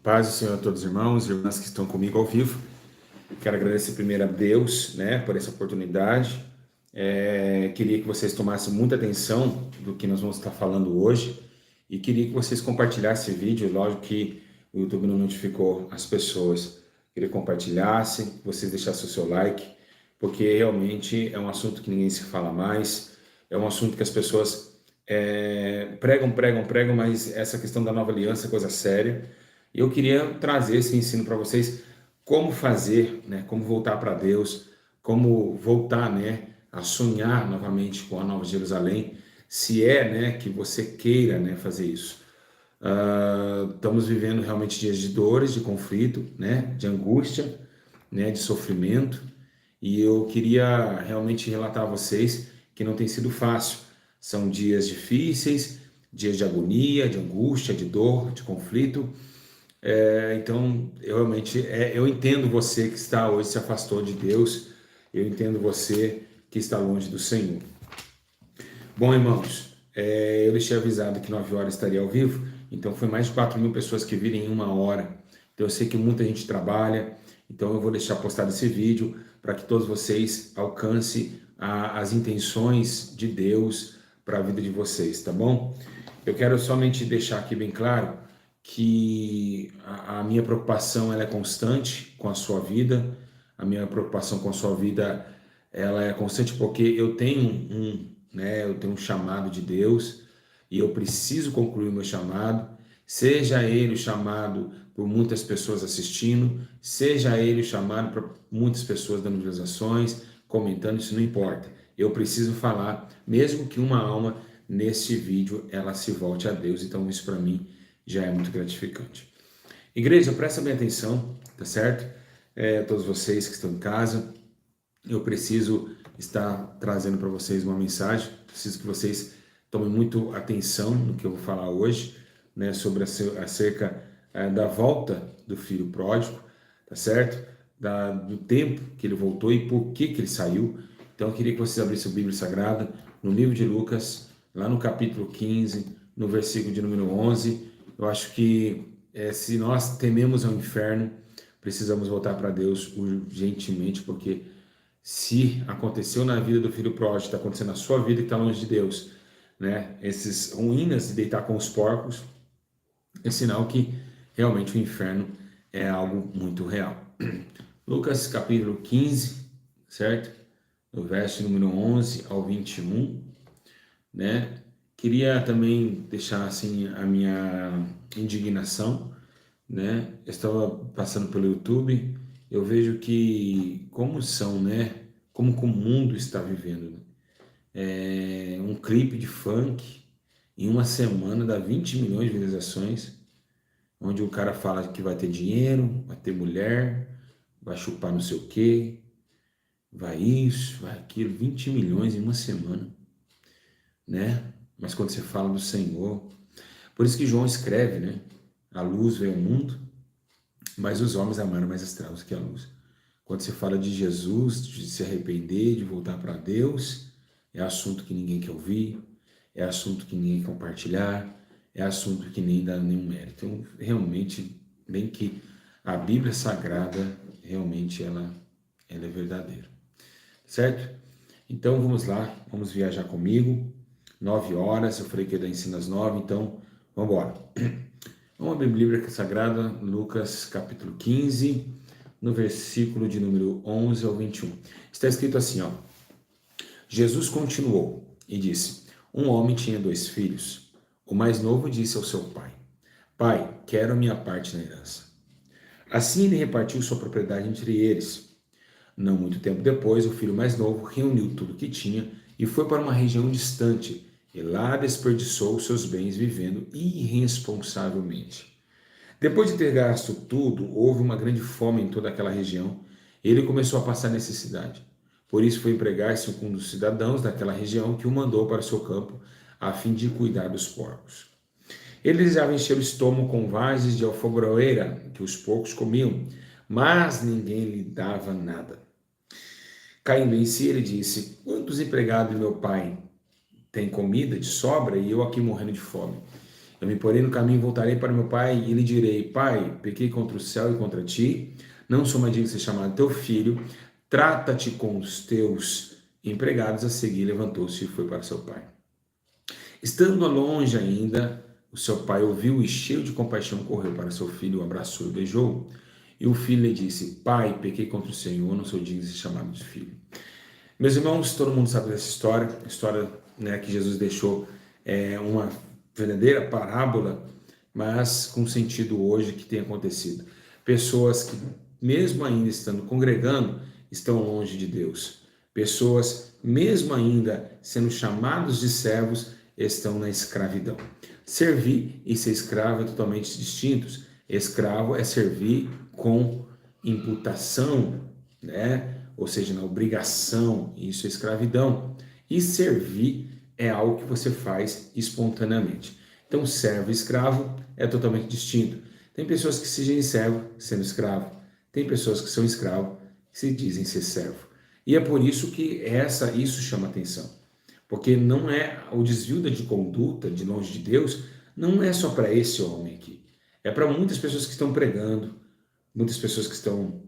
Paz do Senhor a todos os irmãos e irmãs que estão comigo ao vivo. Quero agradecer primeiro a Deus, por essa oportunidade. Queria que vocês tomassem muita atenção do que nós vamos estar falando hoje e queria que vocês compartilhassem esse vídeo. Lógico que o YouTube não notificou as pessoas. Queria que compartilhassem, vocês deixassem o seu like, porque realmente é um assunto que ninguém se fala mais. É um assunto que as pessoas pregam, mas essa questão da nova aliança é coisa séria. E eu queria trazer esse ensino para vocês, como fazer, como voltar para Deus, como voltar, a sonhar novamente com a Nova Jerusalém, se que você queira, fazer isso. Estamos vivendo realmente dias de dores, de conflito, de angústia, de sofrimento, e eu queria realmente relatar a vocês que não tem sido fácil. São dias difíceis, dias de agonia, de angústia, de dor, de conflito. Então, eu entendo você que está hoje se afastou de Deus, eu entendo você que está longe do Senhor. Bom, irmãos, eu deixei avisado que 9 horas estaria ao vivo, então foi mais de 4.000 pessoas que viram em 1 hora. Então eu sei que muita gente trabalha, então eu vou deixar postado esse vídeo para que todos vocês alcancem as intenções de Deus para a vida de vocês, tá bom? Eu quero somente deixar aqui bem claro que a minha preocupação ela é constante com a sua vida, a minha preocupação com a sua vida ela é constante porque eu tenho um chamado de Deus e eu preciso concluir o meu chamado, seja ele o chamado por muitas pessoas assistindo, seja ele o chamado por muitas pessoas dando visualizações, comentando, isso não importa. Eu preciso falar, mesmo que uma alma nesse vídeo ela se volte a Deus, então isso para mim já é muito gratificante. Igreja, presta bem atenção, tá certo? Todos vocês que estão em casa, eu preciso estar trazendo para vocês uma mensagem, preciso que vocês tomem muito atenção no que eu vou falar hoje, sobre acerca da volta do filho pródigo, tá certo? Do tempo que ele voltou e por que ele saiu. Então eu queria que vocês abrissem a Bíblia Sagrada no livro de Lucas, lá no capítulo 15, no versículo de número 11, eu acho que se nós tememos ao inferno, precisamos voltar para Deus urgentemente, porque se aconteceu na vida do filho pródigo, está acontecendo na sua vida que está longe de Deus, esses ruínas de deitar com os porcos, é sinal que realmente o inferno é algo muito real. Lucas capítulo 15, certo? No verso número 11 ao 21, Queria também deixar assim a minha indignação, Eu estava passando pelo YouTube, eu vejo que como que o mundo está vivendo, um clipe de funk em uma semana dá 20 milhões de visualizações, onde o cara fala que vai ter dinheiro, vai ter mulher, vai chupar não sei o quê, vai isso, vai aquilo, 20 milhões em uma semana, Mas quando você fala do Senhor, por isso que João escreve, a luz veio ao mundo, mas os homens amaram mais as trevas que a luz. Quando você fala de Jesus, de se arrepender, de voltar para Deus, é assunto que ninguém quer ouvir, é assunto que ninguém quer compartilhar, é assunto que nem dá nenhum mérito. Então, realmente, bem que a Bíblia Sagrada, realmente, ela é verdadeira. Certo? Então, vamos lá, vamos viajar comigo. 9 horas, eu falei que ia dar ensino às 9, então vamos embora. Vamos abrir a Bíblia Sagrada, Lucas capítulo 15, no versículo de número 11 ao 21. Está escrito assim, Jesus continuou e disse, um homem tinha 2 filhos. O mais novo disse ao seu pai, pai, quero a minha parte na herança. Assim ele repartiu sua propriedade entre eles. Não muito tempo depois, o filho mais novo reuniu tudo o que tinha e foi para uma região distante, e lá desperdiçou seus bens vivendo irresponsavelmente. Depois de ter gasto tudo, houve uma grande fome em toda aquela região, e ele começou a passar necessidade. Por isso foi empregar-se com um dos cidadãos daquela região que o mandou para o seu campo, a fim de cuidar dos porcos. Ele desejava encher o estômago com vagens de alfagroeira que os porcos comiam, mas ninguém lhe dava nada. Caindo em si, ele disse, quantos empregados de meu pai têm comida de sobra e eu aqui morrendo de fome? Eu me porei no caminho, voltarei para meu pai e lhe direi: Pai, pequei contra o céu e contra ti, não sou mais digno de ser chamado teu filho, trata-te com os teus empregados. A seguir, levantou-se e foi para seu pai. Estando longe ainda, o seu pai ouviu e, cheio de compaixão, correu para seu filho, o abraçou e o beijou. E o filho lhe disse: Pai, pequei contra o Senhor, não sou digno de ser chamado de filho. Meus irmãos, todo mundo sabe dessa história, a história, né, que Jesus deixou uma verdadeira parábola, mas com sentido hoje que tem acontecido. Pessoas que, mesmo ainda estando congregando, estão longe de Deus. Pessoas, mesmo ainda sendo chamados de servos, estão na escravidão. Servir e ser escravo é totalmente distintos. Escravo é servir com imputação, né? Ou seja, na obrigação, isso é escravidão. E servir é algo que você faz espontaneamente. Então, servo e escravo é totalmente distinto. Tem pessoas que se dizem servo sendo escravo. Tem pessoas que são escravo que se dizem ser servo. E é por isso que isso chama atenção. Porque não é o desvio de conduta de longe de Deus, não é só para esse homem aqui. É para muitas pessoas que estão pregando, muitas pessoas que estão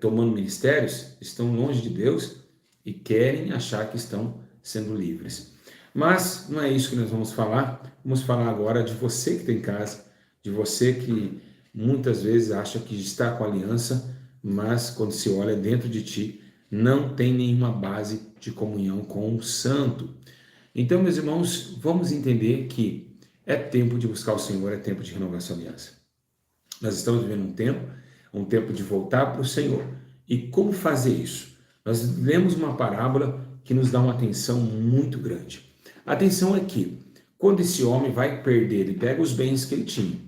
tomando ministérios, estão longe de Deus e querem achar que estão sendo livres. Mas não é isso que nós vamos falar. Vamos falar agora de você que está em casa, de você que muitas vezes acha que está com aliança, mas quando se olha dentro de ti, não tem nenhuma base de comunhão com o santo. Então, meus irmãos, vamos entender que é tempo de buscar o Senhor, é tempo de renovar sua aliança. Nós estamos vivendo um tempo de voltar para o Senhor. E como fazer isso? Nós lemos uma parábola que nos dá uma atenção muito grande. A atenção é que, quando esse homem vai perder, ele pega os bens que ele tinha.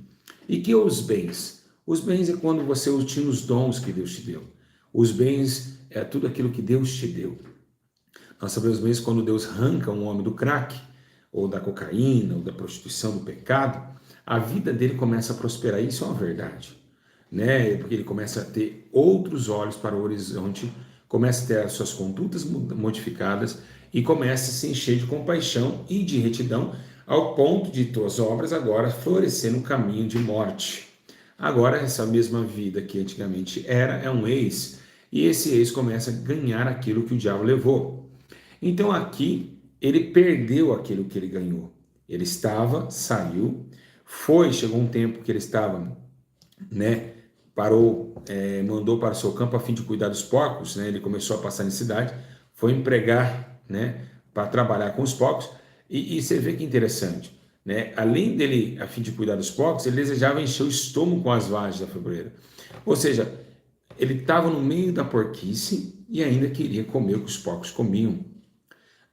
E que os bens? Os bens é quando você tinha os dons que Deus te deu. Os bens é tudo aquilo que Deus te deu. Nós sabemos mesmo quando Deus arranca um homem do crack, ou da cocaína, ou da prostituição, do pecado, a vida dele começa a prosperar. Isso é uma verdade, né? Porque ele começa a ter outros olhos para o horizonte, começa a ter as suas condutas modificadas e começa a se encher de compaixão e de retidão, ao ponto de tuas obras agora florescer no caminho de morte. Agora, essa mesma vida que antigamente é um ex, e esse ex começa a ganhar aquilo que o diabo levou. Então aqui, ele perdeu aquilo que ele ganhou. Ele saiu, chegou um tempo que ele estava, né, parou, mandou para o seu campo a fim de cuidar dos porcos, né, ele começou a passar necessidade, foi empregar, né, para trabalhar com os porcos, e você vê que interessante, né, além dele, a fim de cuidar dos porcos, ele desejava encher o estômago com as vagens da febreira, ou seja, ele estava no meio da porquice e ainda queria comer o que os porcos comiam,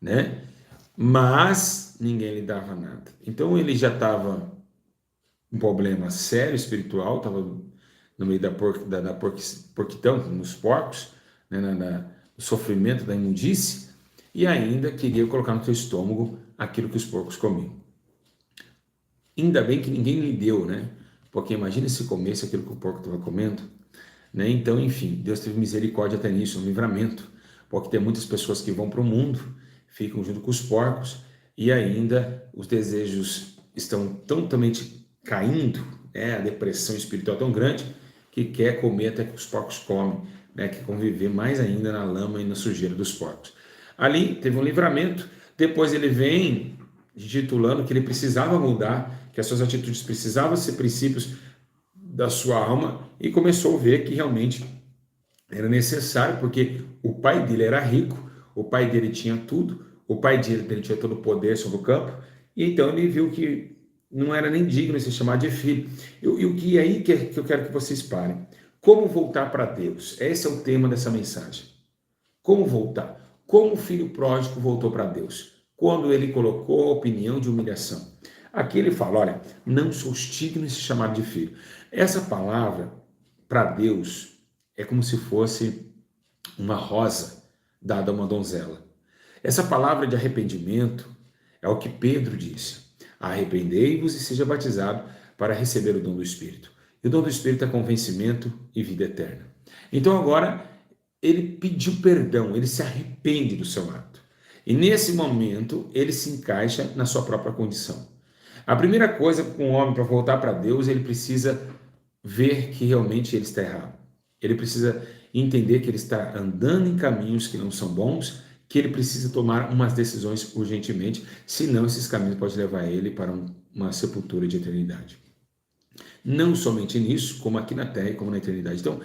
né, mas ninguém lhe dava nada. Então ele já estava um problema sério espiritual, estava no meio da porquitão, nos porcos, né, no sofrimento da imundície, e ainda queria colocar no seu estômago aquilo que os porcos comiam. Ainda bem que ninguém lhe deu, né? Porque imagina se comesse aquilo que o porco estava comendo, né? Então, enfim, Deus teve misericórdia até nisso, um livramento, porque tem muitas pessoas que vão para o mundo, ficam junto com os porcos, e ainda os desejos estão totalmente caindo, a depressão espiritual tão grande, que quer comer até que os porcos comem, né? Quer conviver mais ainda na lama e na sujeira dos porcos. Ali teve um livramento, depois ele vem titulando que ele precisava mudar, que as suas atitudes precisavam ser princípios da sua alma, e começou a ver que realmente era necessário, porque o pai dele era rico, o pai dele tinha tudo, o pai dele tinha todo o poder sobre o campo, e então ele viu que não era nem digno de ser chamado de filho. E o que é aí que eu quero que vocês parem. Como voltar para Deus? Esse é o tema dessa mensagem. Como voltar? Como o filho pródigo voltou para Deus? Quando ele colocou a opinião de humilhação. Aqui ele fala, olha, não sou digno de ser chamado de filho. Essa palavra, para Deus, é como se fosse uma rosa dada a uma donzela. Essa palavra de arrependimento é o que Pedro disse. Arrependei-vos e seja batizado para receber o dom do Espírito. E o dom do Espírito é convencimento e vida eterna. Então agora ele pediu perdão, ele se arrepende do seu ato. E nesse momento ele se encaixa na sua própria condição. A primeira coisa com o homem para voltar para Deus, ele precisa ver que realmente ele está errado. Ele precisa entender que ele está andando em caminhos que não são bons, que ele precisa tomar umas decisões urgentemente, senão esses caminhos podem levar ele para uma sepultura de eternidade. Não somente nisso, como aqui na terra e como na eternidade. Então,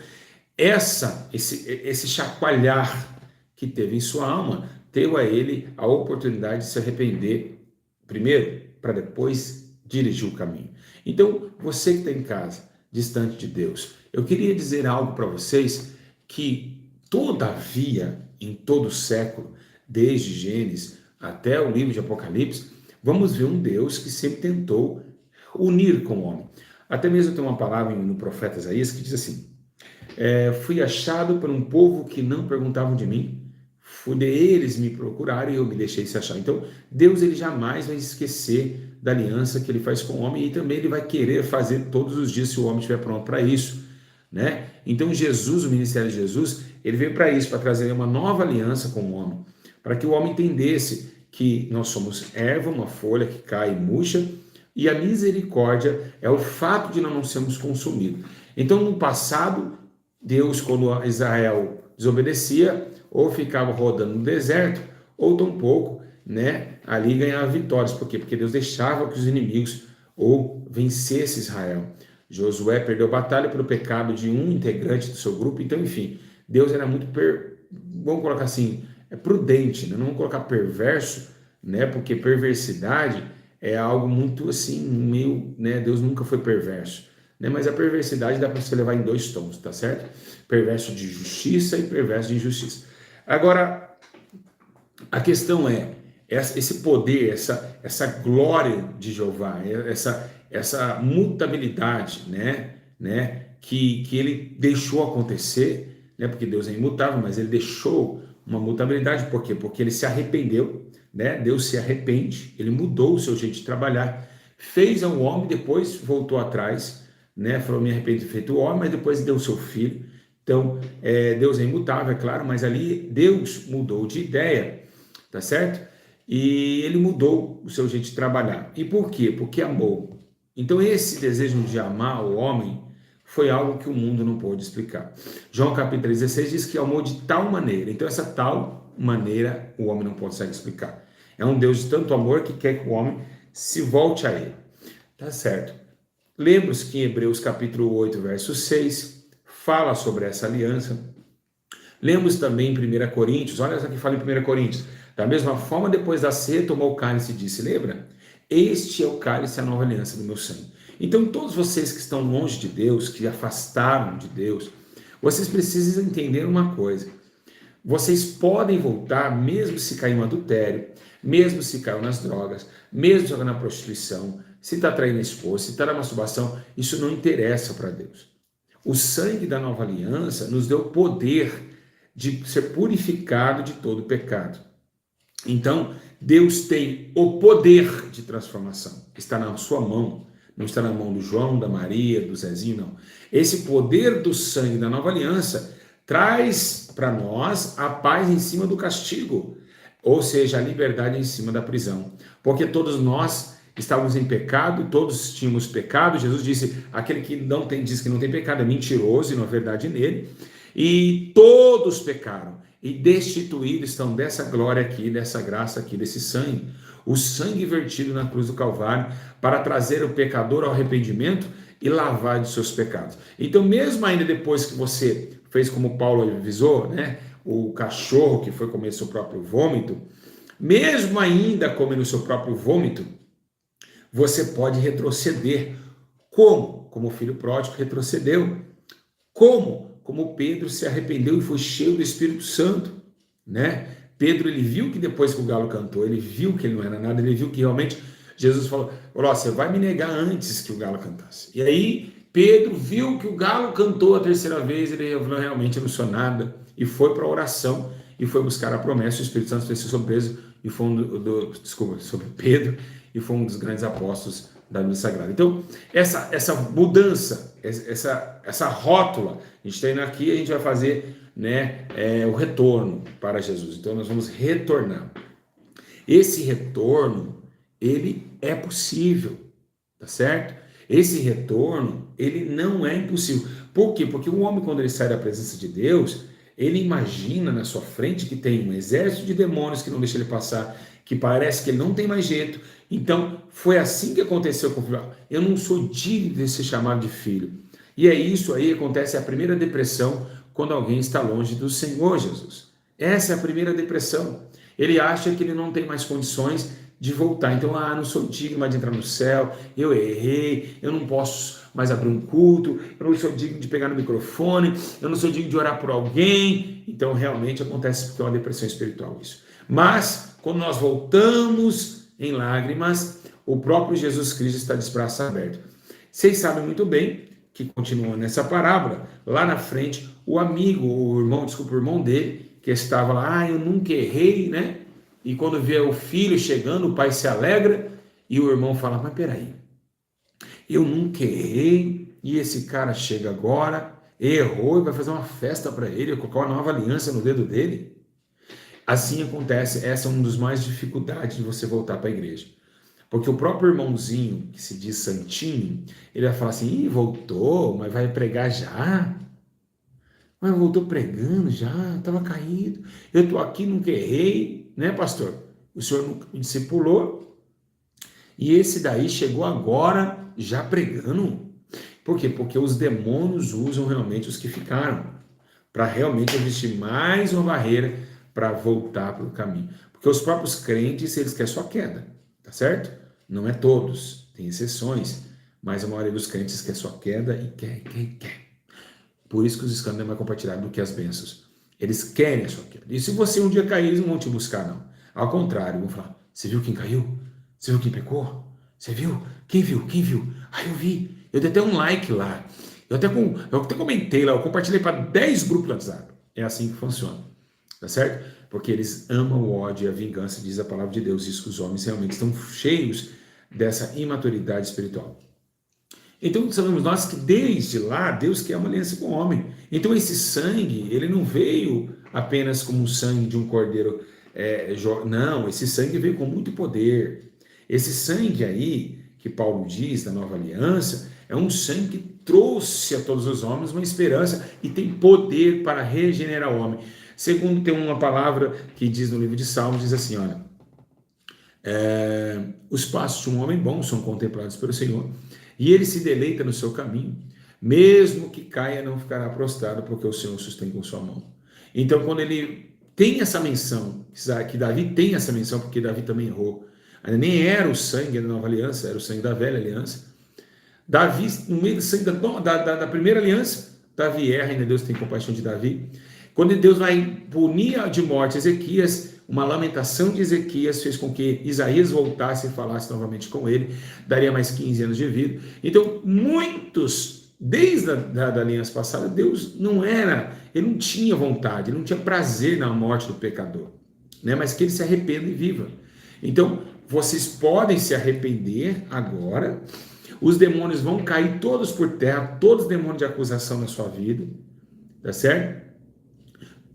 esse chacoalhar que teve em sua alma, deu a ele a oportunidade de se arrepender, primeiro, para depois dirigir o caminho. Então, você que está em casa, distante de Deus, eu queria dizer algo para vocês, que todavia, em todo o século, desde Gênesis até o livro de Apocalipse, vamos ver um Deus que sempre tentou unir com o homem. Até mesmo tem uma palavra no profeta Isaías que diz assim: fui achado por um povo que não perguntavam de mim, eles me procuraram e eu me deixei se achar. Então, Deus, ele jamais vai esquecer da aliança que ele faz com o homem, e também ele vai querer fazer todos os dias, se o homem estiver pronto para isso, né? Então, Jesus, o ministério de Jesus, ele veio para isso, para trazer uma nova aliança com o homem, para que o homem entendesse que nós somos erva, uma folha que cai e murcha, e a misericórdia é o fato de nós não sermos consumidos. Então, no passado, Deus, quando Israel desobedecia, ou ficava rodando no deserto, ou tampouco, né, ali ganhava vitórias. Por quê? Porque Deus deixava que os inimigos ou vencesse Israel. Josué perdeu a batalha pelo pecado de um integrante do seu grupo. Então, enfim, Deus era muito, vamos colocar assim, prudente, né? Não vamos colocar perverso, né? Porque perversidade é algo muito assim, meio, né? Deus nunca foi perverso, né? Mas a perversidade dá para você levar em dois tons, tá certo? Perverso de justiça e perverso de injustiça. Agora, a questão é, esse poder, essa glória de Jeová, essa mutabilidade, né, que ele deixou acontecer, né, porque Deus é imutável, mas ele deixou uma mutabilidade. Por quê? Porque ele se arrependeu, né? Deus se arrepende, ele mudou o seu jeito de trabalhar, fez ao homem, depois voltou atrás, né? Falou, me arrependo de ter feito o homem, mas depois deu o seu filho. Então, Deus é imutável, é claro, mas ali Deus mudou de ideia, tá certo? E ele mudou o seu jeito de trabalhar. E por quê? Porque amou. Então, esse desejo de amar o homem foi algo que o mundo não pôde explicar. João capítulo 16 diz que amou de tal maneira. Então, essa tal maneira o homem não consegue explicar. É um Deus de tanto amor que quer que o homem se volte a ele. Tá certo? Lembra-se que em Hebreus capítulo 8, verso 6, fala sobre essa aliança. Lembra-se também em 1 Coríntios, olha só que fala em 1 Coríntios. Da mesma forma, depois da ceia, tomou o cálice e disse, lembra? Este é o cálice, a nova aliança do meu sangue. Então, todos vocês que estão longe de Deus, que afastaram de Deus, vocês precisam entender uma coisa. Vocês podem voltar, mesmo se cair no adultério, mesmo se caiu nas drogas, mesmo se na prostituição, se está traindo a esposa, se está na masturbação, isso não interessa para Deus. O sangue da nova aliança nos deu poder de ser purificado de todo pecado. Então, Deus tem o poder de transformação. Está na sua mão. Não está na mão do João, da Maria, do Zezinho, não. Esse poder do sangue da nova aliança traz para nós a paz em cima do castigo, ou seja, a liberdade em cima da prisão. Porque todos nós estávamos em pecado, todos tínhamos pecado. Jesus disse, aquele que não tem, diz que não tem pecado é mentiroso e não há verdade nele. E todos pecaram e destituídos estão dessa glória aqui, dessa graça aqui, desse sangue. O sangue vertido na cruz do Calvário para trazer o pecador ao arrependimento e lavar de seus pecados. Então, mesmo ainda depois que você fez como Paulo avisou, né? O cachorro que foi comer seu próprio vômito, mesmo ainda comendo seu próprio vômito, você pode retroceder. Como? Como o filho pródigo retrocedeu. Como? Como Pedro se arrependeu e foi cheio do Espírito Santo, né? Pedro, ele viu que depois que o galo cantou, ele viu que ele não era nada, ele viu que realmente Jesus falou, você vai me negar antes que o galo cantasse. E aí Pedro viu que o galo cantou a terceira vez, ele realmente não sou nada, e foi para a oração, e foi buscar a promessa. O Espírito Santo fez surpreso, e foi sobre Pedro, e foi um dos grandes apóstolos da Bíblia Sagrada. Então, essa mudança, essa rótula, a gente está indo aqui, a gente vai fazer, né, o retorno para Jesus. Então, nós vamos retornar. Esse retorno, ele é possível. tá certo? Esse retorno, ele não é impossível. Por quê? Porque o homem, quando ele sai da presença de Deus, ele imagina na sua frente que tem um exército de demônios que não deixa ele passar, que parece que ele não tem mais jeito. Então, foi assim que aconteceu com o filho. Eu não sou digno de ser chamado de filho. E é isso aí, acontece a primeira depressão quando alguém está longe do Senhor Jesus. Essa é a primeira depressão. Ele acha que ele não tem mais condições de voltar. Então, não sou digno mais de entrar no céu, eu errei, eu não posso mais abrir um culto, eu não sou digno de pegar no microfone, eu não sou digno de orar por alguém. Então, realmente acontece porque é uma depressão espiritual isso. Mas, quando nós voltamos em lágrimas, o próprio Jesus Cristo está de braços abertos. Vocês sabem muito bem que, continuando nessa parábola, lá na frente, o irmão dele, que estava lá, eu nunca errei, né? E quando vê o filho chegando, o pai se alegra e o irmão fala, mas peraí, eu nunca errei e esse cara chega agora, errou e vai fazer uma festa para ele, colocar uma nova aliança no dedo dele. Assim acontece, essa é uma das mais dificuldades de você voltar para a igreja. Porque o próprio irmãozinho, que se diz santinho, ele vai falar assim, voltou, mas vai pregar já? Mas voltou pregando já, estava caído, eu estou aqui, nunca errei, né, pastor? O senhor nunca me discipulou, e esse daí chegou agora já pregando. Por quê? Porque os demônios usam realmente os que ficaram, para realmente existir mais uma barreira para voltar para o caminho. Porque os próprios crentes, eles querem só queda, tá certo? Não é todos, tem exceções, mas a maioria dos crentes quer só queda e quer. Por isso que os escândalos é mais compartilhados do que as bênçãos. Eles querem a sua queda. E se você um dia cair, eles não vão te buscar, não. Ao contrário, vão falar, você viu quem caiu? Você viu quem pecou? Você viu? Quem viu? Quem viu? Eu vi. Eu dei até um like lá. Eu até comentei lá, eu compartilhei para 10 grupos do WhatsApp. É assim que funciona. Tá certo? Porque eles amam o ódio e a vingança, diz a palavra de Deus. Isso que os homens realmente estão cheios dessa imaturidade espiritual. Então, sabemos nós que desde lá, Deus quer uma aliança com o homem. Então, esse sangue, ele não veio apenas como o sangue de um cordeiro. Não, esse sangue veio com muito poder. Esse sangue aí, que Paulo diz da nova aliança, é um sangue que trouxe a todos os homens uma esperança e tem poder para regenerar o homem. Segundo, tem uma palavra que diz no livro de Salmos, diz assim, olha, os passos de um homem bom são contemplados pelo Senhor, e ele se deleita no seu caminho, mesmo que caia, não ficará prostrado, porque o Senhor sustém com sua mão. Então, quando ele tem essa menção, que Davi tem essa menção, porque Davi também errou, nem era o sangue da nova aliança, era o sangue da velha aliança. Davi, no meio do sangue da primeira aliança, Davi erra, ainda Deus tem compaixão de Davi. Quando Deus vai punir de morte Ezequias, uma lamentação de Ezequias fez com que Isaías voltasse e falasse novamente com ele, daria mais 15 anos de vida. Então, muitos, desde a aliança passada, Deus ele não tinha vontade, ele não tinha prazer na morte do pecador, né? Mas que ele se arrependa e viva. Então, vocês podem se arrepender agora, os demônios vão cair todos por terra, todos os demônios de acusação na sua vida, tá certo?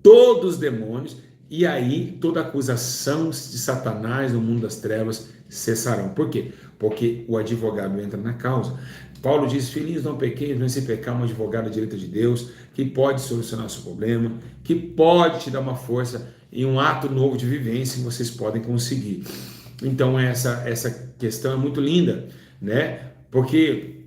Todos os demônios, e aí toda acusação de Satanás no mundo das trevas cessarão. Por quê? Porque o advogado entra na causa. Paulo diz, filhinhos, não pequeis, não se pecar, um advogado à direita de Deus, que pode solucionar o seu problema, que pode te dar uma força e um ato novo de vivência que vocês podem conseguir. Então essa questão é muito linda, né? Porque,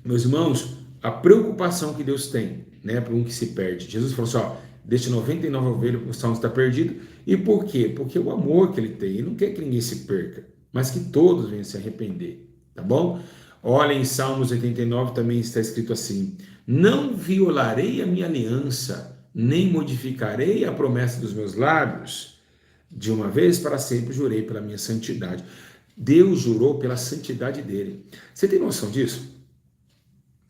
meus irmãos, a preocupação que Deus tem, né, para um que se perde. Jesus falou assim, deixa 99 ovelhas para o está perdido. E por quê? Porque o amor que ele tem, ele não quer que ninguém se perca, mas que todos venham se arrepender, tá bom? Olha, em Salmos 89 também está escrito assim, não violarei a minha aliança, nem modificarei a promessa dos meus lábios, de uma vez para sempre jurei pela minha santidade. Deus jurou pela santidade dele. Você tem noção disso?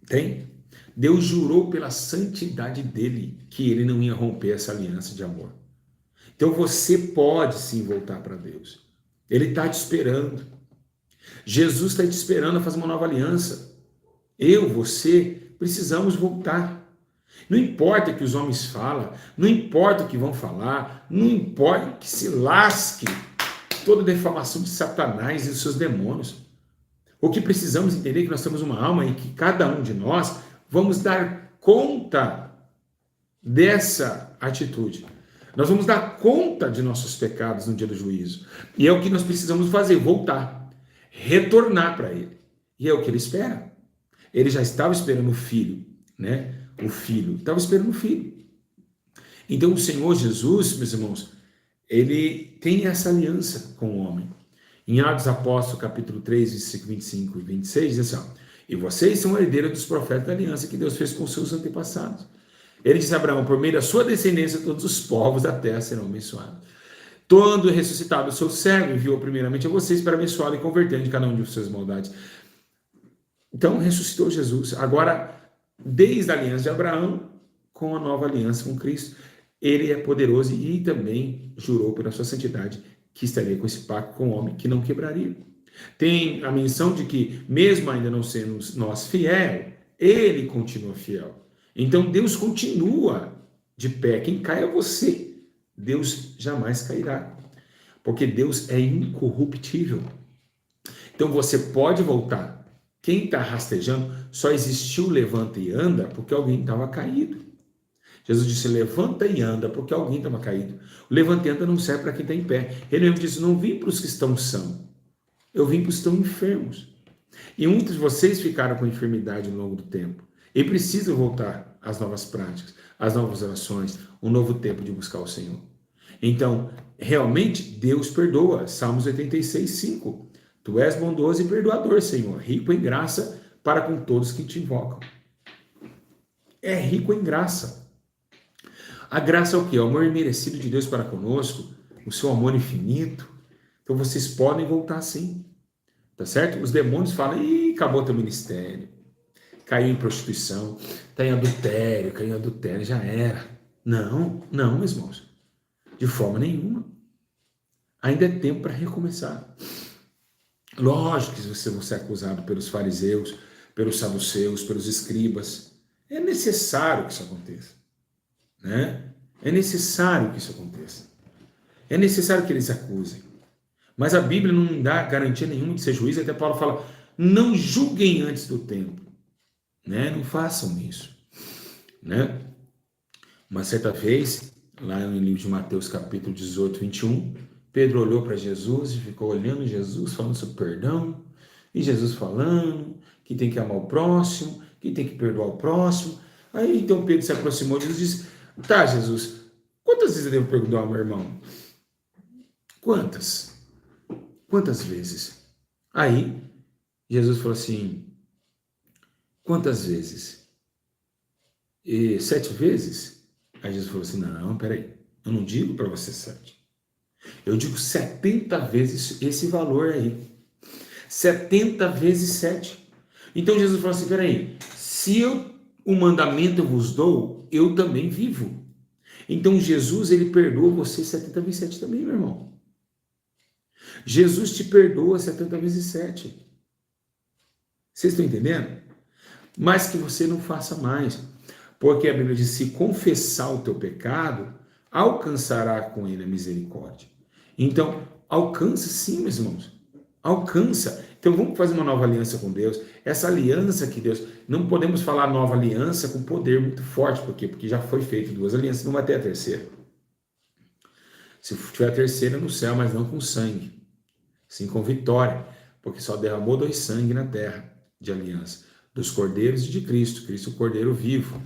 Tem? Deus jurou pela santidade dele que ele não ia romper essa aliança de amor. Então você pode sim voltar para Deus. Ele está te esperando. Jesus está te esperando a fazer uma nova aliança. Você, precisamos voltar. Não importa o que os homens falam, não importa o que vão falar, não importa que se lasque toda defamação de Satanás e dos seus demônios. O que precisamos entender é que nós temos uma alma e que cada um de nós vamos dar conta dessa atitude. Nós vamos dar conta de nossos pecados no dia do juízo. E é o que nós precisamos fazer, voltar, retornar para Ele. E é o que Ele espera. Ele já estava esperando o filho, né? O filho, estava esperando o filho. Então o Senhor Jesus, meus irmãos, Ele tem essa aliança com o homem. Em Atos Apóstolos, capítulo 3, versículo 25 e 26, diz assim, ó, e vocês são herdeiros dos profetas da aliança que Deus fez com seus antepassados. Ele disse a Abraão, por meio da sua descendência, todos os povos da terra serão abençoados. Todo ressuscitado, o seu servo, enviou primeiramente a vocês para abençoá-lo e converter de cada um de suas maldades. Então, ressuscitou Jesus. Agora, desde a aliança de Abraão, com a nova aliança com Cristo, ele é poderoso e também jurou pela sua santidade que estaria com esse pacto com o homem que não quebraria. Tem a menção de que, mesmo ainda não sendo nós fiel, ele continua fiel. Então Deus continua de pé. Quem cai é você. Deus jamais cairá. Porque Deus é incorruptível. Então você pode voltar. Quem está rastejando, só existiu levanta e anda porque alguém estava caído. Jesus disse, levanta e anda, porque alguém estava caído. O levanta e anda não serve para quem está em pé. Ele mesmo disse, não vim para os que estão sãos. Eu vim para os que estão enfermos. E muitos de vocês ficaram com enfermidade ao longo do tempo. E precisam voltar às novas práticas, às novas orações, um novo tempo de buscar o Senhor. Então, realmente, Deus perdoa. Salmos 86, 5. Tu és bondoso e perdoador, Senhor, rico em graça para com todos que te invocam. É rico em graça. A graça é o quê? É o amor imerecido de Deus para conosco, o seu amor infinito. Então vocês podem voltar sim, tá certo? Os demônios falam, ih, acabou teu ministério, caiu em prostituição, está em adultério, caiu em adultério, já era. Não, não, meus irmãos, de forma nenhuma. Ainda é tempo para recomeçar. Lógico que você vai ser acusado pelos fariseus, pelos saduceus, pelos escribas. É necessário que isso aconteça. Né? É necessário que isso aconteça. É necessário que eles acusem. Mas a Bíblia não dá garantia nenhuma de ser juiz. Até Paulo fala, não julguem antes do tempo. Né? Não façam isso. Né? Uma certa vez, lá no livro de Mateus, capítulo 18, 21, Pedro olhou para Jesus e ficou olhando Jesus, falando sobre perdão. E Jesus falando que tem que amar o próximo, que tem que perdoar o próximo. Aí então Pedro se aproximou de Jesus e disse, tá, Jesus, quantas vezes eu devo perdoar meu irmão? Quantas? Quantas vezes? Aí, Jesus falou assim, quantas vezes? 7 vezes? Aí Jesus falou assim, não, peraí, eu não digo para você 7. Eu digo 70 vezes esse valor aí. 70 vezes 7. Então Jesus falou assim, peraí, se o mandamento eu vos dou, eu também vivo. Então Jesus, ele perdoa você 70 vezes 7 também, meu irmão. Jesus te perdoa 70 vezes 7. Vocês estão entendendo? Mas que você não faça mais. Porque a Bíblia diz, se confessar o teu pecado, alcançará com ele a misericórdia. Então, alcança sim, meus irmãos. Alcança. Então vamos fazer uma nova aliança com Deus. Essa aliança que Deus... Não podemos falar nova aliança com poder muito forte. Por quê? Porque já foi feito 2 alianças, não vai ter a terceira. Se tiver a terceira no céu, mas não com sangue. Sim com vitória. Porque só derramou 2 sangue na terra de aliança. Dos cordeiros e de Cristo. Cristo, o cordeiro vivo.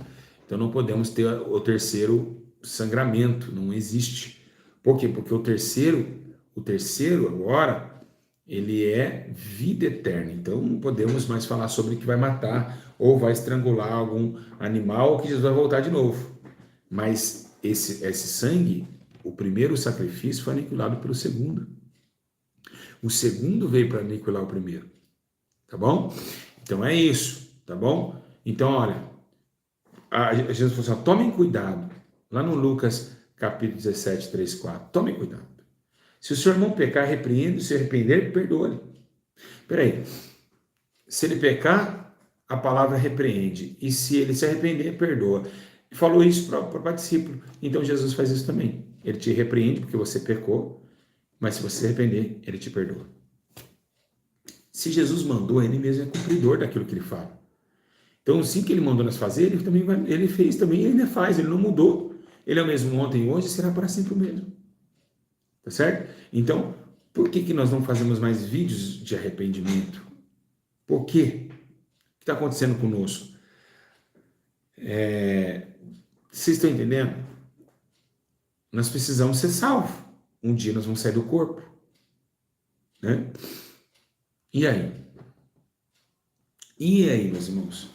Então não podemos ter o terceiro sangramento. Não existe. Por quê? Porque o terceiro agora... ele é vida eterna, então não podemos mais falar sobre que vai matar ou vai estrangular algum animal ou que Jesus vai voltar de novo. Mas esse sangue, o primeiro sacrifício foi aniquilado pelo segundo. O segundo veio para aniquilar o primeiro, tá bom? Então é isso, tá bom? Então olha, Jesus falou assim, tomem cuidado, lá no Lucas capítulo 17, 3, 4, tomem cuidado. Se o seu irmão pecar, repreende, se arrepender, perdoa-lhe. Peraí, se ele pecar, a palavra repreende, e se ele se arrepender, perdoa. Falou isso para o discípulo, então Jesus faz isso também. Ele te repreende porque você pecou, mas se você se arrepender, ele te perdoa. Se Jesus mandou, ele mesmo é cumpridor daquilo que ele fala. Então, sim que ele mandou nós fazer, ele também ele fez também, ele ainda faz, ele não mudou. Ele é o mesmo ontem, hoje, e será para sempre o mesmo. Tá certo? Então, por que nós não fazemos mais vídeos de arrependimento? Por quê? O que está acontecendo conosco? Vocês estão entendendo? Nós precisamos ser salvos. Um dia nós vamos sair do corpo. Né? E aí? E aí, meus irmãos?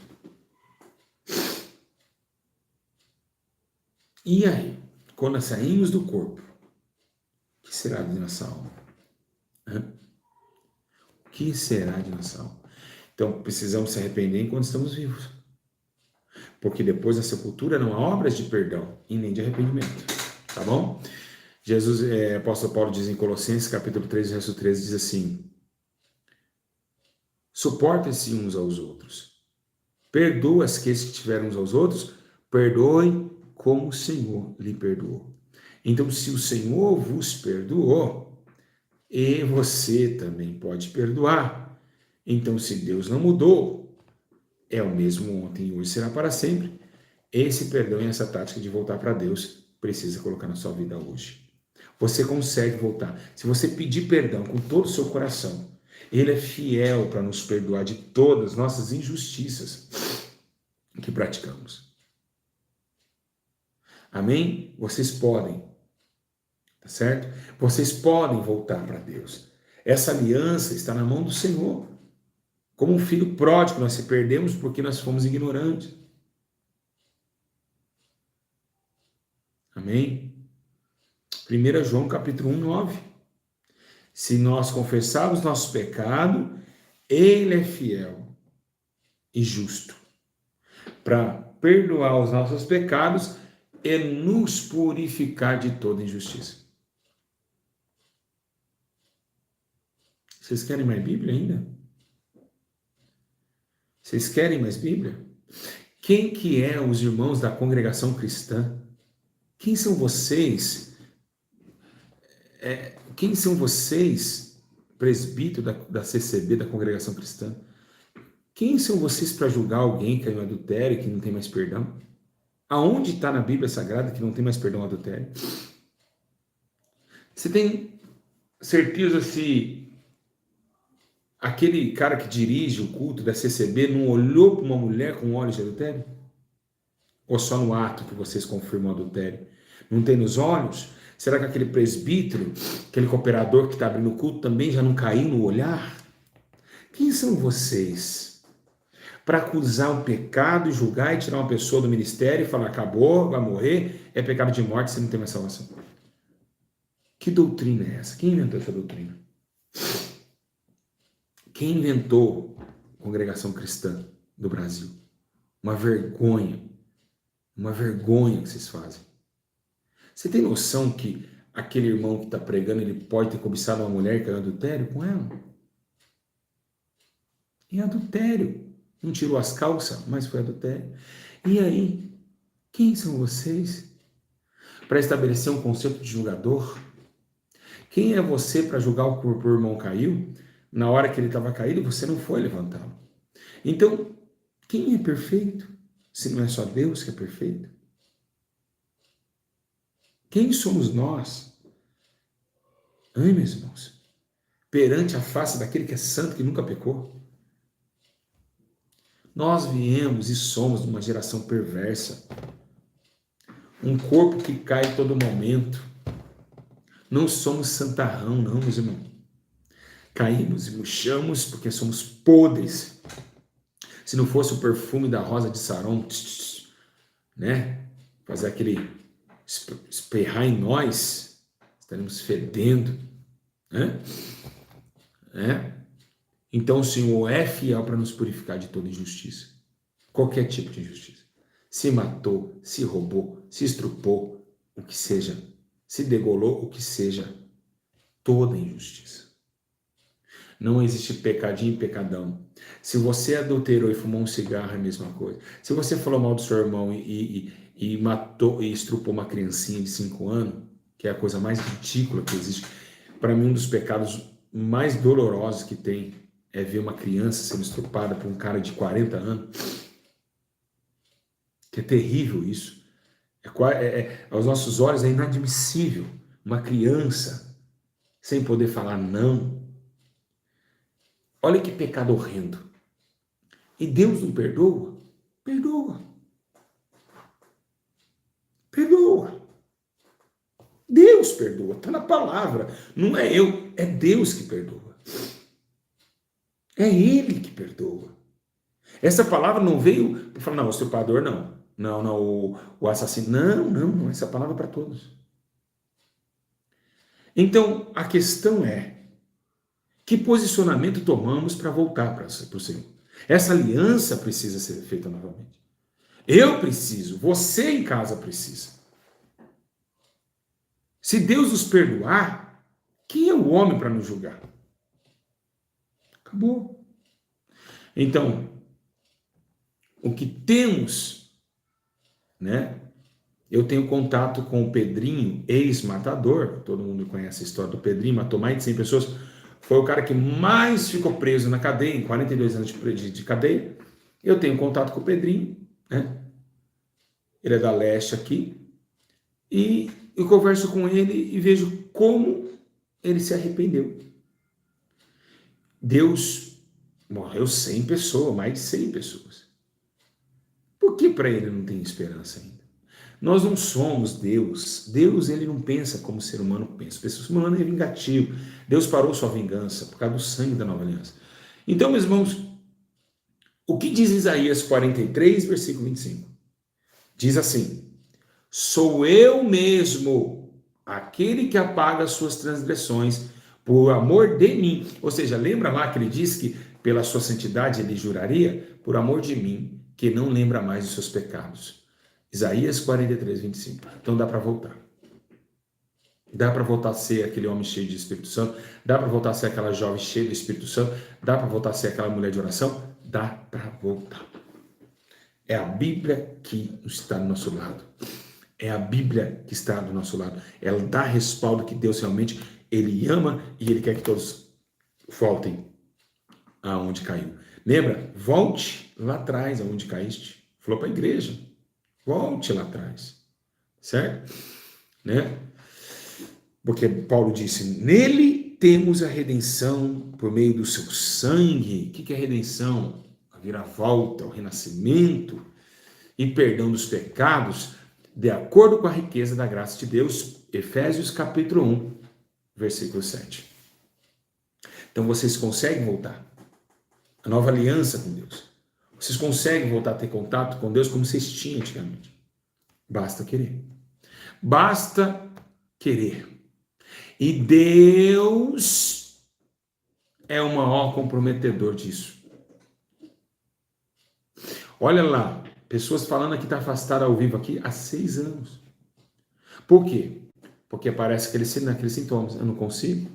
E aí? Quando nós saímos do corpo, o que será de nossa alma? O que será de nossa alma? Então, precisamos se arrepender enquanto estamos vivos. Porque depois da sepultura não há obras de perdão e nem de arrependimento. Tá bom? Jesus, apóstolo Paulo diz em Colossenses, capítulo 3, verso 13, diz assim: suportem-se uns aos outros. Perdoa as que tiveram uns aos outros, perdoem como o Senhor lhe perdoou. Então, se o Senhor vos perdoou, e você também pode perdoar. Então, se Deus não mudou, é o mesmo ontem e hoje será para sempre. Esse perdão e essa tática de voltar para Deus precisa colocar na sua vida hoje. Você consegue voltar. Se você pedir perdão com todo o seu coração, Ele é fiel para nos perdoar de todas as nossas injustiças que praticamos. Amém? Vocês podem, tá certo? Vocês podem voltar para Deus. Essa aliança está na mão do Senhor. Como um filho pródigo, nós se perdemos porque nós fomos ignorantes. Amém? 1 João capítulo 1, 9. Se nós confessarmos nosso pecado, Ele é fiel e justo para perdoar os nossos pecados e nos purificar de toda injustiça. Vocês querem mais Bíblia ainda? Vocês querem mais Bíblia? Quem que é os irmãos da congregação cristã? Quem são vocês? Quem são vocês, presbítero da CCB, da congregação cristã? Quem são vocês para julgar alguém que caiu em adultério e que não tem mais perdão? Aonde está na Bíblia Sagrada que não tem mais perdão ao adultério? Você tem certeza se aquele cara que dirige o culto da CCB não olhou para uma mulher com olhos de adultério? Ou só no ato que vocês confirmam o adultério? Não tem nos olhos? Será que aquele presbítero, aquele cooperador que está abrindo o culto também já não caiu no olhar? Quem são vocês para acusar um pecado, julgar e tirar uma pessoa do ministério e falar, acabou, vai morrer, é pecado de morte, você não tem mais salvação? Que doutrina é essa? Quem inventou essa doutrina? Quem inventou a congregação cristã do Brasil? Uma vergonha que vocês fazem. Você tem noção que aquele irmão que está pregando, ele pode ter cobiçado uma mulher que caiu em adultério com ela? Em adultério. Não tirou as calças, mas foi adultério. E aí, quem são vocês para estabelecer um conceito de julgador? Quem é você para julgar o corpo o irmão caiu? Na hora que ele estava caído, você não foi levantá-lo. Então, quem é perfeito? Se não é só Deus que é perfeito? Quem somos nós? Meus irmãos? Perante a face daquele que é santo, que nunca pecou? Nós viemos e somos de uma geração perversa. Um corpo que cai a todo momento. Não somos santarrão, não, meus irmãos. Caímos e murchamos porque somos podres. Se não fosse o perfume da rosa de Saron, né? Fazer aquele esperrar em nós, estaremos fedendo, né? Então o Senhor é fiel para nos purificar de toda injustiça. Qualquer tipo de injustiça. Se matou, se roubou, se estrupou, o que seja, se degolou, o que seja, toda injustiça. Não existe pecadinho e pecadão. Se você adulterou e fumou um cigarro, é a mesma coisa. Se você falou mal do seu irmão e matou e estrupou uma criancinha de 5 anos, que é a coisa mais ridícula que existe, para mim um dos pecados mais dolorosos que tem, é ver uma criança sendo estuprada por um cara de 40 anos. Que é terrível isso. Aos nossos olhos é inadmissível uma criança sem poder falar não. Olha que pecado horrendo. E Deus não perdoa? Perdoa. Perdoa. Deus perdoa. Está na palavra. Não é eu, é Deus que perdoa. É Ele que perdoa. Essa palavra não veio para falar, não, o usurpador não. Não, o assassino. Não. Essa palavra é para todos. Então, a questão é, que posicionamento tomamos para voltar para o Senhor? Essa aliança precisa ser feita novamente. Eu preciso, você em casa precisa. Se Deus nos perdoar, quem é o homem para nos julgar? Acabou. Então, o que temos, né? Eu tenho contato com o Pedrinho, ex-matador, todo mundo conhece a história do Pedrinho, matou mais de 100 pessoas, foi o cara que mais ficou preso na cadeia, em 42 anos de cadeia. Eu tenho contato com o Pedrinho, né? Ele é da Leste aqui, e eu converso com ele e vejo como ele se arrependeu. Deus morreu 100 pessoas, mais de 100 pessoas. Por que para ele não tem esperança ainda? Nós não somos Deus. Deus, ele não pensa como o ser humano pensa. O ser humano é vingativo. Deus parou sua vingança por causa do sangue da nova aliança. Então, meus irmãos, o que diz Isaías 43, versículo 25? Diz assim: sou eu mesmo, aquele que apaga as suas transgressões, por amor de mim. Ou seja, lembra lá que ele disse que pela sua santidade ele juraria, por amor de mim, que não lembra mais dos seus pecados. Isaías 43, 25. Então dá para voltar. Dá para voltar a ser aquele homem cheio de Espírito Santo. Dá para voltar a ser aquela jovem cheia do Espírito Santo. Dá para voltar a ser aquela mulher de oração. Dá para voltar. É a Bíblia que está do nosso lado. É a Bíblia que está do nosso lado. Ela dá respaldo que Deus realmente, Ele ama e Ele quer que todos voltem aonde caiu. Lembra? Volte lá atrás aonde caíste. Falou para a igreja. Volte lá atrás, certo? Né? Porque Paulo disse, nele temos a redenção por meio do seu sangue. O que é redenção? A viravolta, o renascimento e perdão dos pecados, de acordo com a riqueza da graça de Deus. Efésios capítulo 1, versículo 7. Então vocês conseguem voltar. A nova aliança com Deus. Vocês conseguem voltar a ter contato com Deus como vocês tinham antigamente. Basta querer. Basta querer. E Deus é o maior comprometedor disso. Olha lá, pessoas falando que está afastada ao vivo aqui há 6 anos. Por quê? Porque aparece aqueles sintomas. Eu não consigo,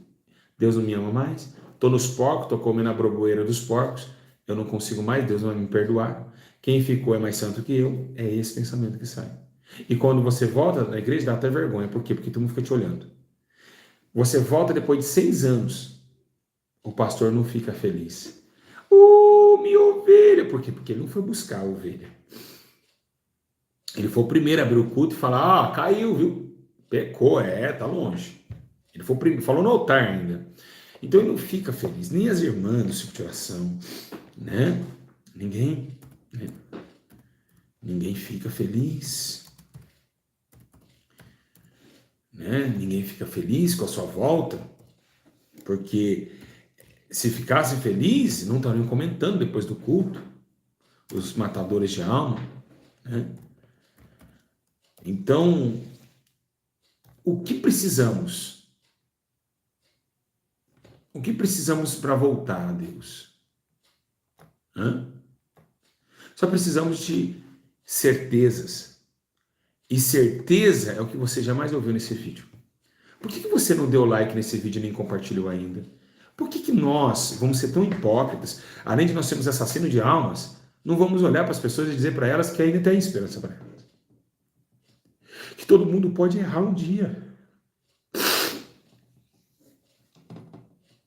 Deus não me ama mais, estou nos porcos, estou comendo a broboeira dos porcos, eu não consigo mais, Deus não vai me perdoar. Quem ficou é mais santo que eu. É esse pensamento que sai. E quando você volta na igreja, dá até vergonha. Por quê? Porque todo mundo fica te olhando. Você volta depois de 6 anos, o pastor não fica feliz. Minha ovelha! Por quê? Porque ele não foi buscar a ovelha. Ele foi o primeiro a abrir o culto e falar, caiu, viu? Pecou, tá longe. Ele foi o primeiro, falou no altar ainda. Então ele não fica feliz, nem as irmãs do ciclo de oração, né? Ninguém fica feliz, né? Ninguém fica feliz com a sua volta, porque se ficasse feliz, não estariam comentando depois do culto, os matadores de alma, né? Então, o que precisamos? O que precisamos para voltar a Deus? Só precisamos de certezas. E certeza é o que você jamais ouviu nesse vídeo. Por que você não deu like nesse vídeo e nem compartilhou ainda? Por que nós vamos ser tão hipócritas? Além de nós sermos assassinos de almas, não vamos olhar para as pessoas e dizer para elas que ainda tem esperança para elas. Que todo mundo pode errar um dia.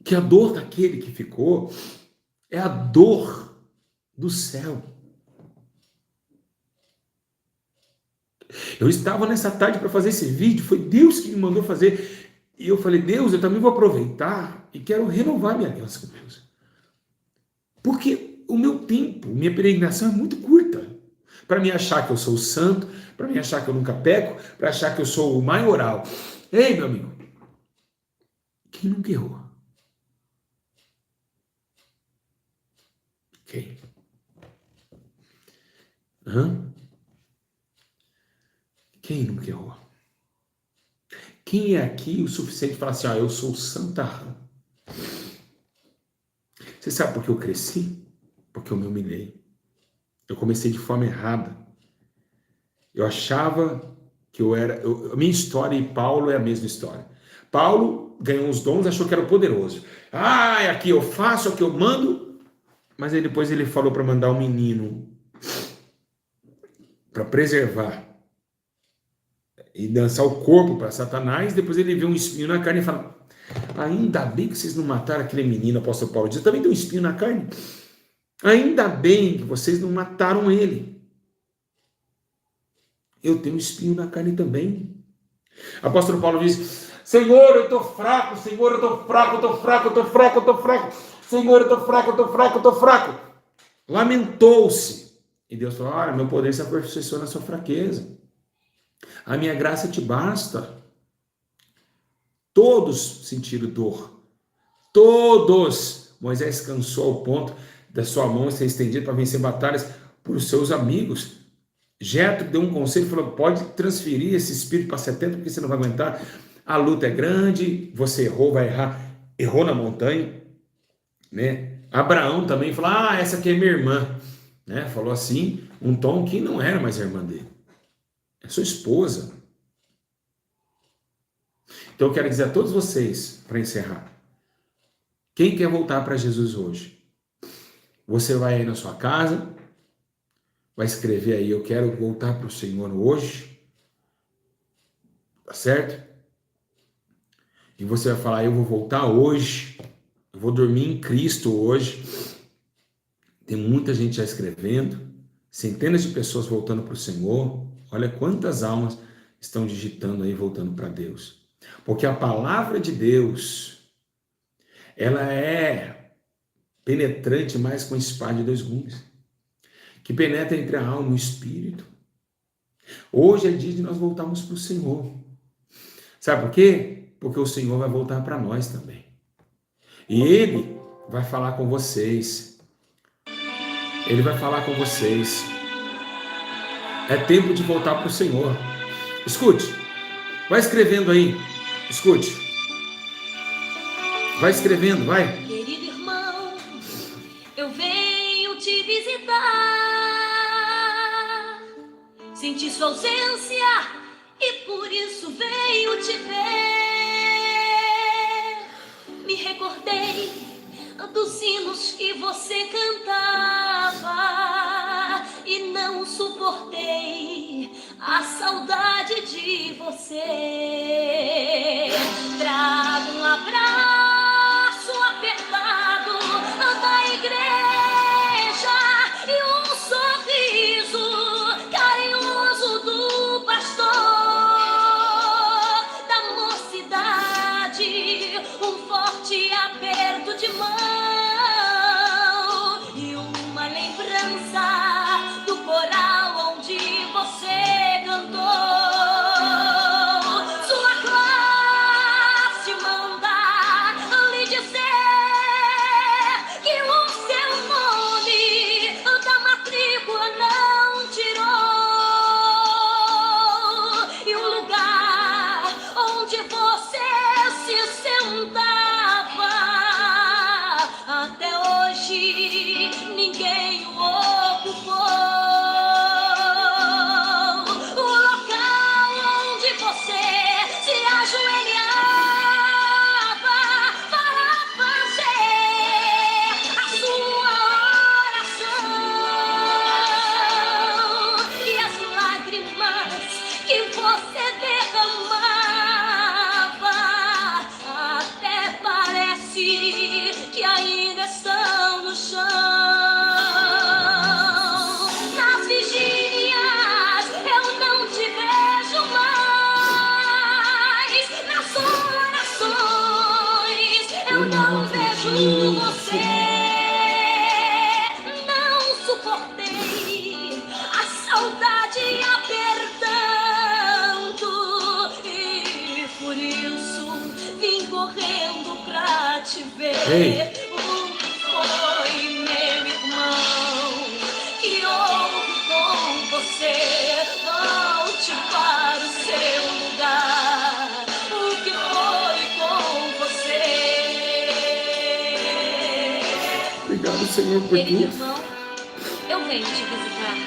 Que a dor daquele que ficou É a dor do céu. Eu estava nessa tarde para fazer esse vídeo, foi Deus que me mandou fazer. E eu falei, Deus, eu também vou aproveitar e quero renovar minha aliança com Deus. Porque o meu tempo, minha peregrinação é muito curta. Para me achar que eu sou santo, para me achar que eu nunca peco, para achar que eu sou o maioral. Ei, meu amigo, quem nunca errou? Quem? Hã? Quem nunca errou? Quem é aqui o suficiente para falar assim, eu sou santarrão? Você sabe por que eu cresci? Porque eu me humilhei. Eu comecei de forma errada. Eu achava que eu era... a minha história e Paulo é a mesma história. Paulo ganhou os dons, achou que era poderoso. Aqui eu faço, aqui eu mando. Mas aí depois ele falou para mandar um menino para preservar e dançar o corpo para Satanás. Depois ele vê um espinho na carne e fala, ainda bem que vocês não mataram aquele menino, apóstolo Paulo diz, também tem um espinho na carne. Ainda bem que vocês não mataram ele. Eu tenho um espinho na carne também. Apóstolo Paulo diz, Senhor, eu estou fraco, Senhor, eu estou fraco, eu estou fraco, eu estou fraco, eu estou fraco. Senhor, eu estou fraco, eu estou fraco, eu estou fraco. Lamentou-se. E Deus falou, olha, meu poder se aperfeiçoa na sua fraqueza. A minha graça te basta. Todos sentiram dor. Todos. Moisés cansou ao ponto da sua mão ser estendida para vencer batalhas por seus amigos. Jetro deu um conselho, falou, pode transferir esse espírito para 70, porque você não vai aguentar. A luta é grande, você errou, vai errar. Errou na montanha, né? Abraão também falou, essa aqui é minha irmã, né? Falou assim, um tom que não era mais a irmã dele. É sua esposa. Então eu quero dizer a todos vocês, para encerrar, quem quer voltar para Jesus hoje? Você vai aí na sua casa, vai escrever aí, eu quero voltar para o Senhor hoje, tá certo? E você vai falar, eu vou voltar hoje, eu vou dormir em Cristo hoje. Tem muita gente já escrevendo, centenas de pessoas voltando para o Senhor. Olha quantas almas estão digitando aí, voltando para Deus. Porque a palavra de Deus, ela é penetrante mais com a espada de dois gumes, que penetra entre a alma e o espírito. Hoje é dia de nós voltarmos para o Senhor. Sabe por quê? Porque o Senhor vai voltar para nós também. E Ele vai falar com vocês. Ele vai falar com vocês. É tempo de voltar para o Senhor. Escute. Vai escrevendo aí. Escute. Vai escrevendo, vai. Querido irmão, eu venho te visitar. Senti sua ausência e por isso venho te ver. Me recordei dos hinos que você cantava e não suportei a saudade de você. Trago um abraço apertado da igreja e um sorriso carinhoso do pastor da mocidade, um forte aperto de mão e uma lembrança do coral onde você cantou. Sua classe manda lhe dizer que o seu nome da matrícula não tirou e o lugar onde você se sentava até hoje ninguém o ocupou. O local onde você se ajoelhava para fazer a sua oração e as lágrimas que você derramava até parece que ainda estão no chão. te ver. Ei. Foi meu irmão que houve com você. Volte para o seu lugar. O que foi com você? Obrigado, Senhor, por Querido tudo. irmão, eu venho te visitar.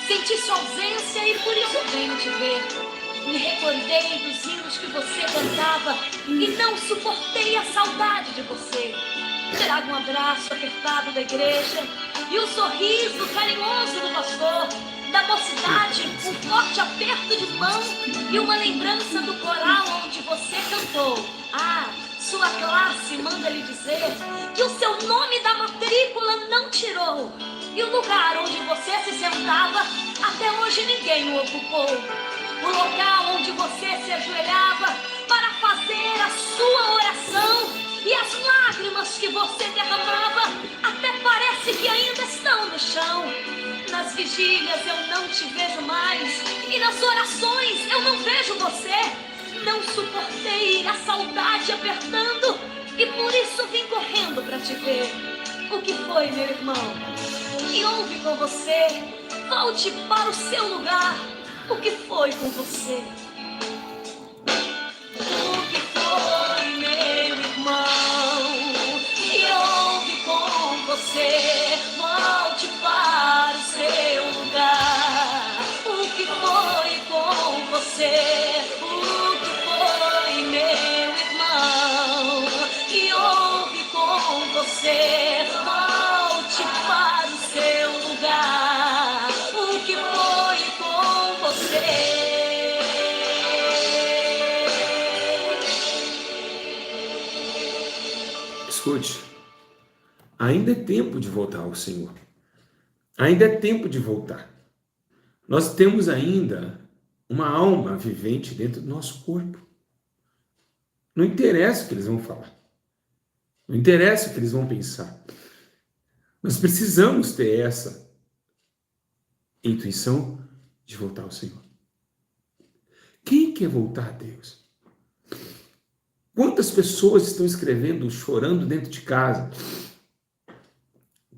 Senti sua ausência e por isso venho te ver. Me recordei dos hinos que você cantava e não suportei a saudade de você. Trago um abraço apertado da igreja e o sorriso carinhoso do pastor, da mocidade, um forte aperto de mão e uma lembrança do coral onde você cantou. Ah, sua classe manda lhe dizer que o seu nome da matrícula não tirou. E o lugar onde você se sentava, até hoje ninguém o ocupou. O local onde você se ajoelhava para fazer a sua oração e as lágrimas que você derramava até parece que ainda estão no chão. Nas vigílias eu não te vejo mais e nas orações eu não vejo você. Não suportei a saudade apertando e por isso vim correndo para te ver. O que foi, meu irmão? O que houve com você? Volte para o seu lugar. O que foi com você? O que foi, meu irmão? Que houve com você? Volte para o seu lugar. O que foi com você? O que foi, meu irmão? Que houve com você? Volte para o seu lugar. O que foi com você? Escute, ainda é tempo de voltar ao Senhor. Ainda é tempo de voltar. Nós temos ainda uma alma vivente dentro do nosso corpo. Não interessa o que eles vão falar. Não interessa o que eles vão pensar. Nós precisamos ter essa intuição de voltar ao Senhor. Quem quer voltar a Deus? Quantas pessoas estão escrevendo, chorando dentro de casa?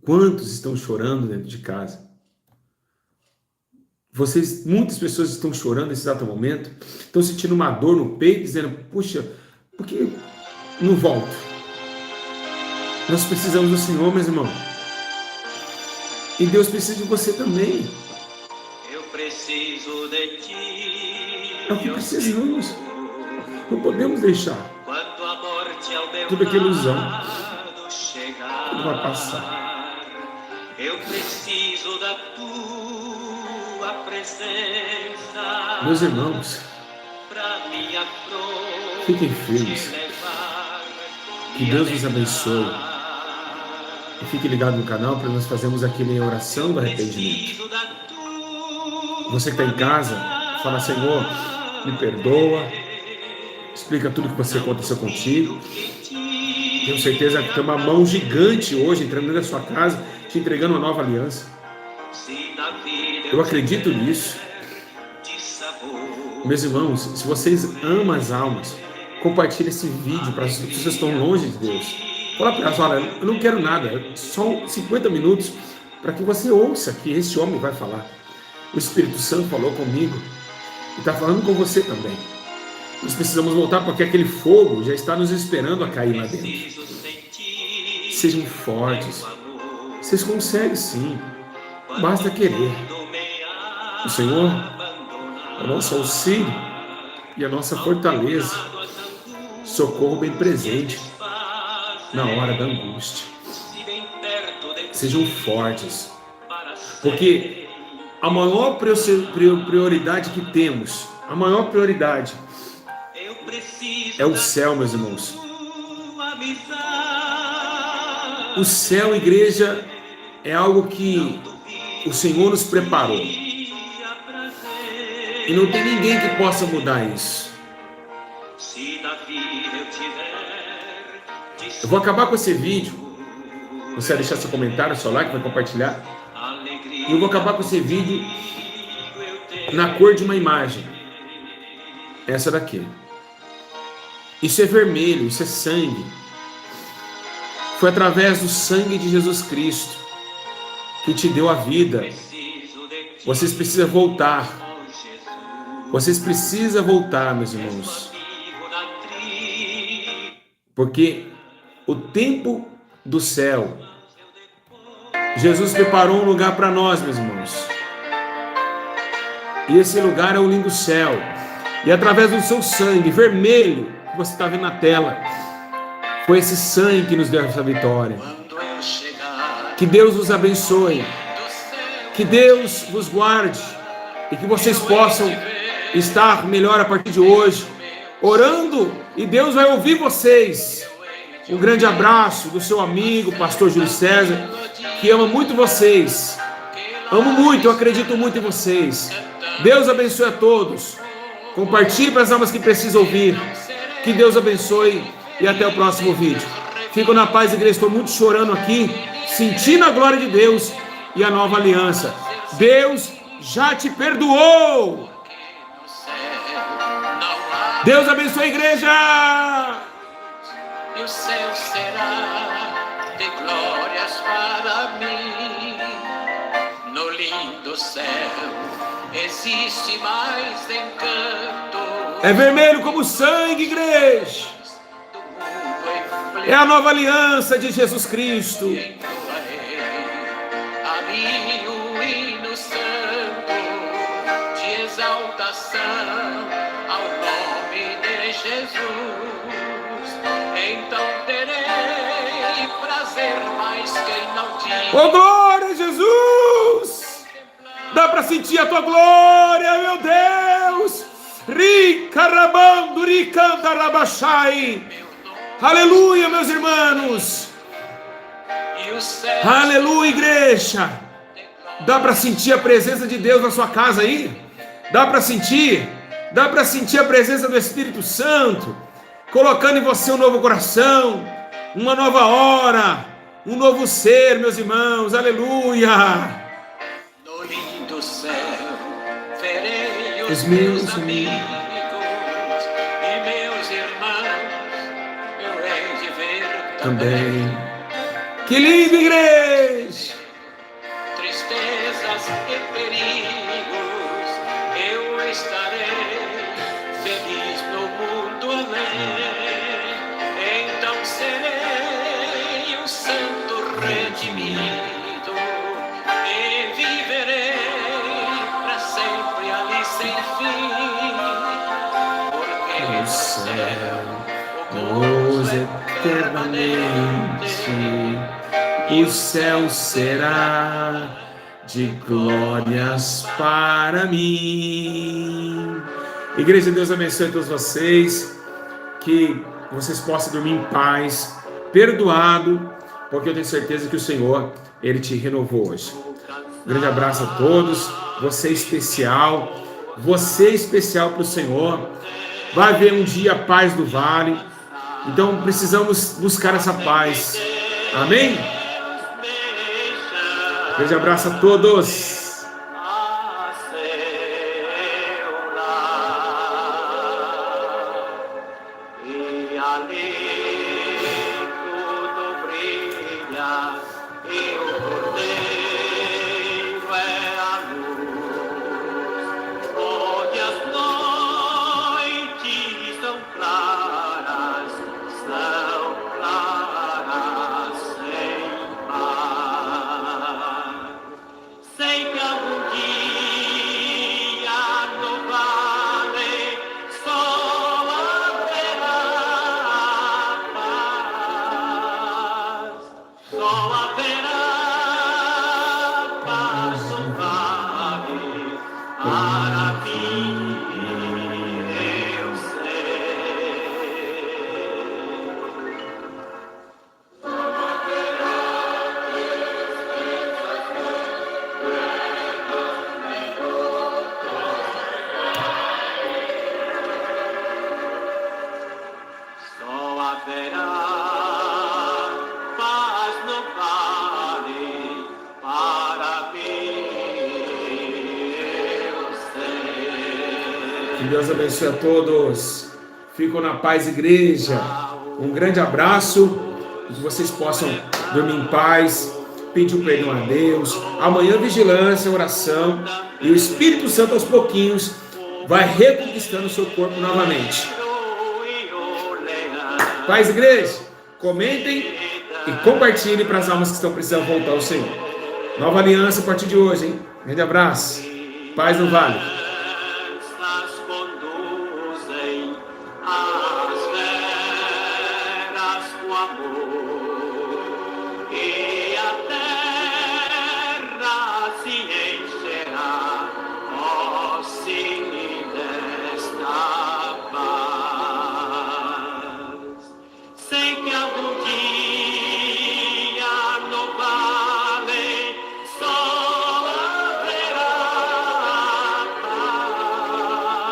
Quantos estão chorando dentro de casa? Muitas pessoas estão chorando nesse exato momento, estão sentindo uma dor no peito, dizendo, puxa, por que não volto? Nós precisamos do Senhor, meus irmãos. E Deus precisa de você também. Eu preciso de ti. É o que precisamos. Não podemos deixar. Quando a morte ao meu Tudo que é ilusão. lado chegar, Tudo vai passar. eu preciso da tua presença. Meus irmãos, Pra minha flor fiquem firmes. te levar Que e Deus nos abençoe. alegrar. E fique ligado no canal para nós fazermos aquele oração do arrependimento. Preciso da tua Você que está em casa, fala, Senhor, me perdoa. Explica tudo que você aconteceu contigo. Tenho certeza que tem uma mão gigante hoje entrando na sua casa, te entregando uma nova aliança. Eu acredito nisso. Meus irmãos, se vocês amam as almas, compartilhe esse vídeo para as pessoas que estão longe de Deus. Fala para elas, olha, eu não quero nada, só 50 minutos para que você ouça que esse homem vai falar. O Espírito Santo falou comigo e está falando com você também. Nós precisamos voltar porque aquele fogo já está nos esperando a cair lá dentro. Sejam fortes. Vocês conseguem sim. Basta querer. O Senhor é o nosso auxílio e a nossa fortaleza. Socorro bem presente na hora da angústia. Sejam fortes. Porque a maior prioridade que temos, a maior prioridade é o céu, meus irmãos. O céu, igreja, é algo que o Senhor nos preparou. E não tem ninguém que possa mudar isso. Eu vou acabar com esse vídeo. Você vai deixar seu comentário, seu like, vai compartilhar. E eu vou acabar com esse vídeo na cor de uma imagem. Essa daqui. Isso é vermelho, isso é sangue. Foi através do sangue de Jesus Cristo que te deu a vida. Vocês precisam voltar. Vocês precisam voltar, meus irmãos. Porque o tempo do céu, Jesus preparou um lugar para nós, meus irmãos. E esse lugar é o lindo céu. E através do seu sangue vermelho, que você está vendo na tela, foi esse sangue que nos deu essa vitória. Que Deus os abençoe. Que Deus vos guarde. E que vocês possam estar melhor a partir de hoje, orando, e Deus vai ouvir vocês. Um grande abraço do seu amigo, pastor Júlio César, que ama muito vocês. Amo muito, eu acredito muito em vocês. Deus abençoe a todos. Compartilhe para as almas que precisam ouvir. Que Deus abençoe e até o próximo vídeo. Fico na paz, igreja. Estou muito chorando aqui, sentindo a glória de Deus e a nova aliança. Deus já te perdoou. Deus abençoe a igreja. E o céu será de glórias para mim. No lindo céu existe mais encanto. É vermelho como sangue, igreja. É a nova aliança de Jesus Cristo. A mim o hino santo de exaltação ao nome de Jesus. Então terei prazer mais que inaudível. Oh, glória a Jesus! Dá para sentir a tua glória, meu Deus! Ricarabando, ricandarabachai. Aleluia, meus irmãos! Aleluia, igreja! Dá para sentir a presença de Deus na sua casa aí? Dá para sentir? Dá para sentir a presença do Espírito Santo colocando em você um novo coração, uma nova hora, um novo ser, meus irmãos. Aleluia! No lindo céu verei os meus amigos e meus irmãos, eu hei de ver também. Que lindo, igreja! Tristezas e perigos, eu estarei feliz no mundo além. Então serei um santo redimido e viverei para sempre ali sem fim. Porque No céu, gozo eternamente. O céu será de glórias para mim. Igreja, Deus abençoe a todos vocês. Que vocês possam dormir em paz, perdoado, porque eu tenho certeza que o Senhor, Ele te renovou hoje. Um grande abraço a todos. Você especial para o Senhor. Vai haver um dia a paz do vale. Então precisamos buscar essa paz. Amém? Grande abraço a todos. a seu lar. E ali tudo brilha, e o cordeiro é a luz, onde as noites são claras sem mar. Sei que algum dia no vale só haverá paz, só haverá paz no vale, para mim eu sei. Só haverá paz no vale, para mim eu sei. Que Deus abençoe a todos. Ficam na paz, igreja. Um grande abraço e que vocês possam dormir em paz, pedir o perdão a Deus. Amanhã vigilância, oração, e o Espírito Santo aos pouquinhos vai reconquistando o seu corpo novamente. Paz, igreja, comentem e compartilhem para as almas que estão precisando voltar ao Senhor. Nova aliança a partir de hoje, hein? Grande abraço. Paz no Vale. Conduzem as veras com amor, e a terra se encherá, ó sim, desta paz. Sei que algum dia no vale só haverá paz,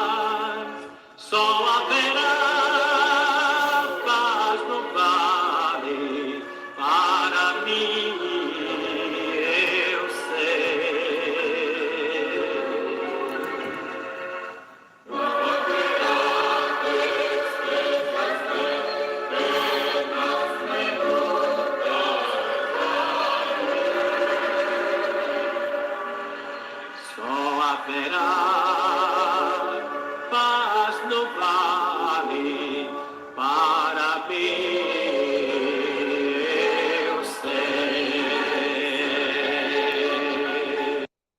só haverá paz no vale, para mim, eu sei. Só haverá